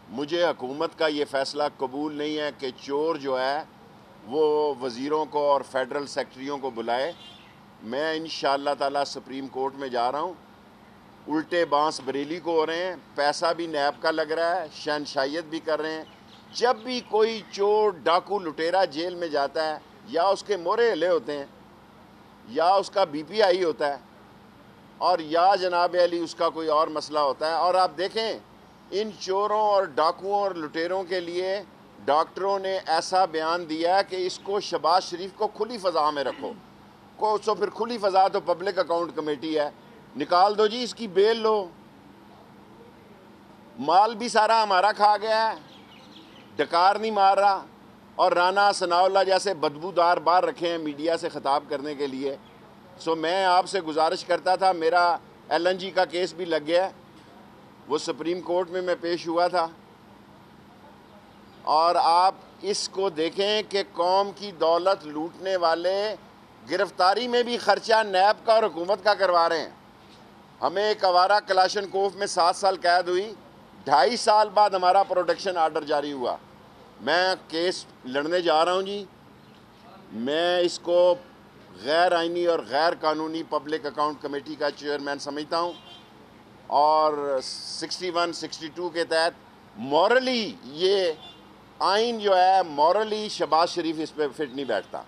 مجھے حکومت کا یہ فیصلہ قبول نہیں ہے کہ چور جو ہے وہ وزیروں کو اور فیڈرل سیکرٹریوں کو بلائے۔ میں انشاءاللہ تعالی سپریم کورٹ میں جا رہا ہوں، الٹے بانس بریلی کو ہو رہے ہیں، پیسہ بھی نیب کا لگ رہا ہے، شہنشائیت بھی کر رہے ہیں۔ جب بھی کوئی چور ڈاکو لٹیرا جیل میں جاتا ہے، یا اس کے مورے ہلے ہوتے ہیں، یا اس کا بی پی آئی ہوتا ہے، اور یا جناب علی اس کا کوئی اور مسئلہ ہوتا ہے۔ اور آپ دیکھیں ان چوروں اور ڈاکوؤں اور لٹیروں کے لیے ڈاکٹروں نے ایسا بیان دیا کہ اس کو شہباز شریف کو کھلی فضا میں رکھو، تو پھر کھلی فضا تو پبلک اکاؤنٹ کمیٹی ہے، نکال دو جی، اس کی بیل لو، مال بھی سارا ہمارا کھا گیا ہے، ڈکار نہیں مار رہا، اور رانا ثناء اللہ جیسے بدبودار باہر رکھے ہیں میڈیا سے خطاب کرنے کے لیے۔ میں آپ سے گزارش کرتا تھا، میرا ایل این جی کا کیس بھی لگ گیا، وہ سپریم کورٹ میں پیش ہوا تھا، اور آپ اس کو دیکھیں کہ قوم کی دولت لوٹنے والے گرفتاری میں بھی خرچہ نیب کا اور حکومت کا کروا رہے ہیں۔ ہمیں ایک آوارہ کلاشن کوف میں 7 سال قید ہوئی، 2.5 سال بعد ہمارا پروٹیکشن آرڈر جاری ہوا۔ میں کیس لڑنے جا رہا ہوں جی، میں اس کو غیر آئینی اور غیر قانونی پبلک اکاؤنٹ کمیٹی کا چیئرمین سمجھتا ہوں، اور 61 62 کے تحت مورلی یہ آئین جو ہے، مورلی شہباز شریف اس پہ فٹ نہیں بیٹھتا۔